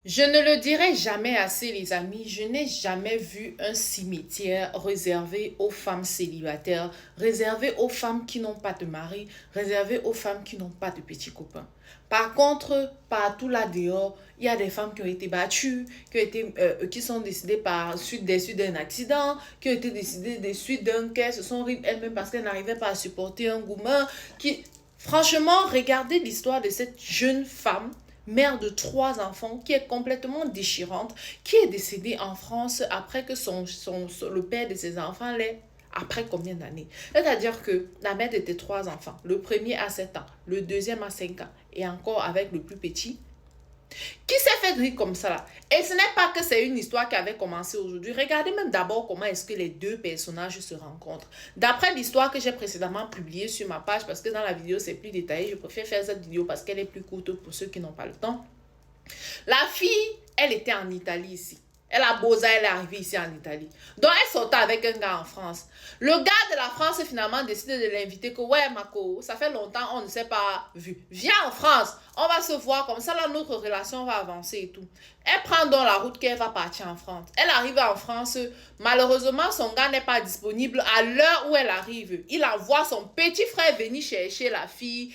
Je ne le dirai jamais assez, les amis. Je n'ai jamais vu un cimetière réservé aux femmes célibataires, réservé aux femmes qui n'ont pas de mari, réservé aux femmes qui n'ont pas de petits copains. Par contre, partout là dehors, il y a des femmes qui ont été battues, qui sont décédées par suite des suites d'un accident, qui ont été décédées des suites d'un cas, se sont rives elles-mêmes parce qu'elles n'arrivaient pas à supporter un gourmand. Franchement, regardez l'histoire de cette jeune femme mère de 3 enfants, qui est complètement déchirante, qui est décédée en France après que le père de ses enfants l'ait. Après combien d'années? C'est-à-dire que la mère était 3 enfants. Le premier a 7 ans, le deuxième a 5 ans, et encore avec le plus petit, qui s'est fait rire comme ça là. Et ce n'est pas que c'est une histoire qui avait commencé aujourd'hui. Regardez même d'abord comment est-ce que les deux personnages se rencontrent. D'après l'histoire que j'ai précédemment publiée sur ma page, parce que dans la vidéo c'est plus détaillé, je préfère faire cette vidéo parce qu'elle est plus courte pour ceux qui n'ont pas le temps. La fille, elle était en Italie ici. Elle a beau elle est arrivée ici en Italie. Donc, elle sortait avec un gars en France. Le gars de la France, finalement, décide de l'inviter que, ouais, Mako, ça fait longtemps, on ne s'est pas vu. Viens en France, on va se voir, comme ça, là, notre relation va avancer et tout. Elle prend donc la route qu'elle va partir en France. Elle arrive en France, malheureusement, son gars n'est pas disponible à l'heure où elle arrive. Il envoie son petit frère venir chercher la fille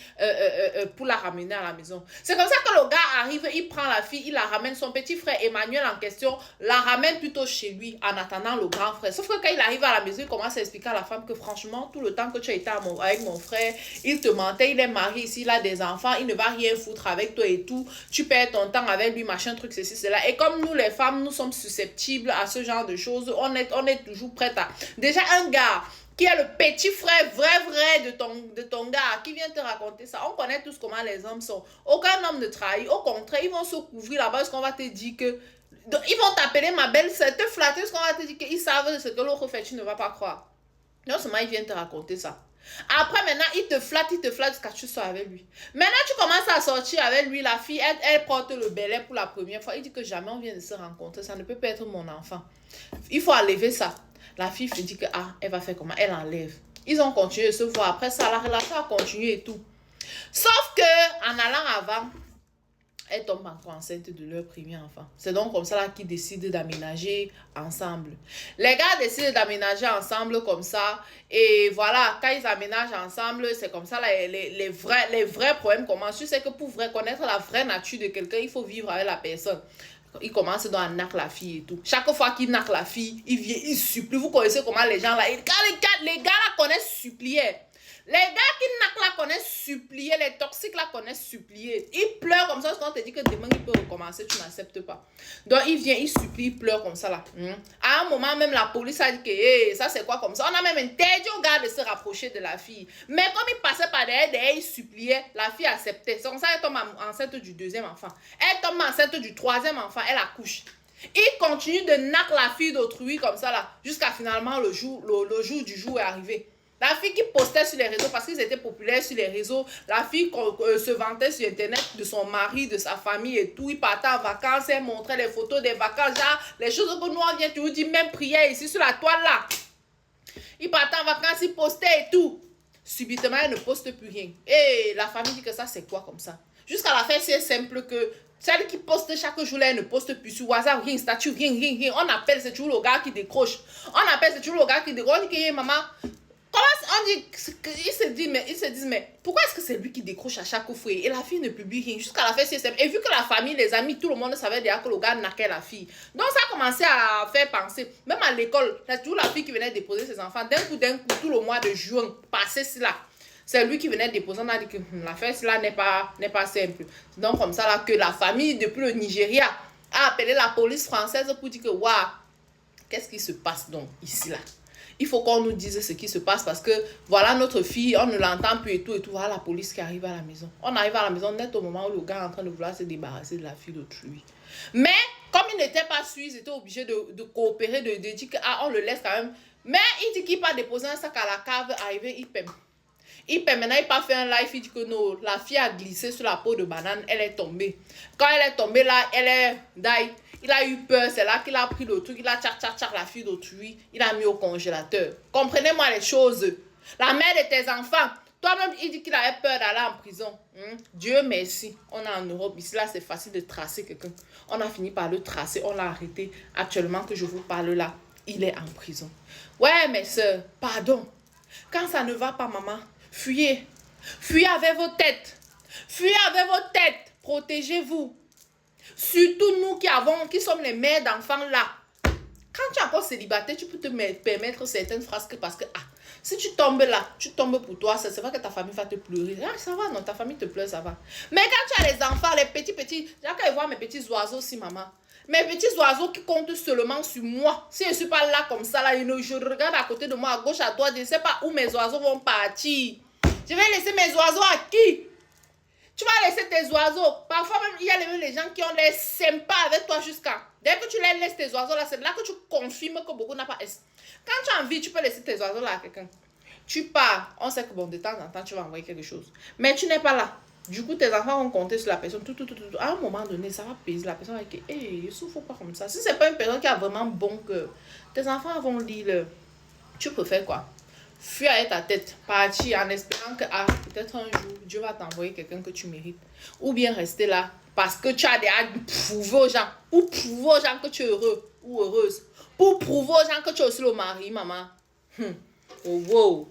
pour la ramener à la maison. C'est comme ça que le gars arrive, il prend la fille, il la ramène. Son petit frère Emmanuel en question la ramène plutôt chez lui en attendant le grand frère. Sauf que quand il arrive à la maison, il commence à expliquer à la femme que franchement, tout le temps que tu as été avec mon frère, il te mentait, il est marié ici, il a des enfants, il ne va rien foutre avec toi et tout. Tu perds ton temps avec lui, machin, truc, ceci, cela. Et comme nous, les femmes, nous sommes susceptibles à ce genre de choses, on est toujours prête à... Déjà, un gars qui est le petit frère vrai de ton gars, qui vient te raconter ça. On connaît tous comment les hommes sont. Aucun homme ne trahit. Au contraire, ils vont se couvrir là-bas parce qu'on va te dire que... Donc, ils vont t'appeler ma belle-sœur, te flatter parce qu'on va te dire qu'ils savent ce que l'autre fait, tu ne vas pas croire. Non seulement ils viennent te raconter ça. Après, maintenant, il te flatte jusqu'à ce que tu sois avec lui. Maintenant, tu commences à sortir avec lui. La fille, elle porte le belai pour la première fois. Il dit que jamais on vient de se rencontrer. Ça ne peut pas être mon enfant. Il faut enlever ça. La fille se dit que, elle va faire comment? Elle enlève. Ils ont continué de se voir. Après ça, la relation a continué et tout. Sauf que, en allant avant, elle tombe encore enceinte de leur premier enfant. C'est donc comme ça là qu'ils décident d'aménager ensemble. Les gars décident d'aménager ensemble comme ça. Et voilà, quand ils aménagent ensemble, c'est comme ça là, les vrais problèmes commencent. Tu sais que pour connaître la vraie nature de quelqu'un, il faut vivre avec la personne. Il commence donc à narquer la fille et tout. Chaque fois qu'il narque la fille, il vient, il supplie. Vous connaissez comment les gens là... Les gars là connaissent supplier. Les gars qui n'ont là connaissent supplier, les toxiques là connaissent supplier. Ils pleurent comme ça parce qu'on te dit que demain il peut recommencer, tu n'acceptes pas. Donc il vient, il supplie, il pleure comme ça là. À un moment même la police a dit que hey, ça c'est quoi comme ça. On a même interdit au gars de se rapprocher de la fille. Mais comme il passait par derrière, il suppliait, la fille acceptait. C'est comme ça qu'elle tombe enceinte du deuxième enfant. Elle tombe enceinte du troisième enfant, elle accouche. Il continue de naquer la fille d'autrui comme ça là, jusqu'à finalement le jour du jour est arrivé. La fille qui postait sur les réseaux, parce qu'ils étaient populaires sur les réseaux, la fille se vantait sur Internet de son mari, de sa famille et tout. Il partait en vacances, elle montrait les photos des vacances, genre les choses que nous on vient toujours dire, même prière ici sur la toile là. Il partait en vacances, il postait et tout. Subitement, elle ne poste plus rien. Et la famille dit que ça c'est quoi comme ça? Jusqu'à la fin, c'est simple que celle qui poste chaque jour là, elle ne poste plus sur WhatsApp, rien, statut, rien. On appelle, c'est toujours le gars qui décroche. On appelle, c'est toujours le gars qui décroche. On dit que maman... Comment on dit, ils se disent, mais pourquoi est-ce que c'est lui qui décroche à chaque fois? Et la fille ne publie rien jusqu'à la fin. Et vu que la famille, les amis, tout le monde savait déjà que le gars naquait la fille. Donc ça a commencé à faire penser, même à l'école, c'est toujours la fille qui venait déposer ses enfants. D'un coup, tout le mois de juin, passé cela. C'est lui qui venait déposer. On a dit que l'affaire, cela n'est pas simple. Donc comme ça, là, que la famille, depuis le Nigeria, a appelé la police française pour dire que, waouh, qu'est-ce qui se passe donc ici, là? Il faut qu'on nous dise ce qui se passe parce que voilà notre fille, on ne l'entend plus et tout. Voilà la police qui arrive à la maison. On arrive à la maison net au moment où le gars est en train de vouloir se débarrasser de la fille d'autrui. Mais comme il n'était pas sûr, ils étaient obligés de coopérer, de dire que on le laisse quand même. Mais il dit qu'il va déposer un sac à la cave, arrivé, il paie. Maintenant, il n'a pas fait un live, il dit que non, la fille a glissé sur la peau de banane, elle est tombée. Quand elle est tombée là, elle est die. Il a eu peur, c'est là qu'il a pris le truc, il a tchac la fille d'autrui, il a mis au congélateur. Comprenez-moi les choses. La mère de tes enfants, toi-même, il dit qu'il avait peur d'aller en prison. Dieu merci, on est en Europe, ici là c'est facile de tracer quelqu'un. On a fini par le tracer, on l'a arrêté. Actuellement que je vous parle là, il est en prison. Ouais, mes soeurs, pardon. Quand ça ne va pas, maman, fuyez. Fuyez avec vos têtes. Fuyez avec vos têtes. Protégez-vous. Surtout nous qui sommes les mères d'enfants là. Quand tu es encore célibataire, tu peux te permettre certaines phrases parce que, si tu tombes là, tu tombes pour toi, c'est vrai que ta famille va te pleurer. Ça va, non, ta famille te pleure, ça va. Mais quand tu as les enfants, les petits, là, quand ils voient mes petits oiseaux aussi, maman, mes petits oiseaux qui comptent seulement sur moi. Si je ne suis pas là comme ça, là, je regarde à côté de moi, à gauche, à droite, je ne sais pas où mes oiseaux vont partir. Je vais laisser mes oiseaux à qui? Tu vas laisser tes oiseaux. Parfois même, il y a les gens qui ont l'air sympas avec toi jusqu'à... Dès que tu les laisses tes oiseaux là, c'est là que tu confirmes que beaucoup n'a pas S. Quand tu as envie, tu peux laisser tes oiseaux là à quelqu'un. Tu pars. On sait que bon, de temps en temps, tu vas envoyer quelque chose. Mais tu n'es pas là. Du coup, tes enfants vont compter sur la personne. À un moment donné, ça va peser. La personne va dire, hey, il souffre pas comme ça. Si c'est pas une personne qui a vraiment bon cœur, tes enfants vont lire. Tu peux faire quoi? Fuis avec ta tête, partir en espérant que peut-être un jour, Dieu va t'envoyer quelqu'un que tu mérites. Ou bien rester là parce que tu as déjà prouvé aux gens. Pour prouver aux gens que tu es heureux ou heureuse. Pour prouver aux gens que tu es aussi le mari, maman. Oh, wow.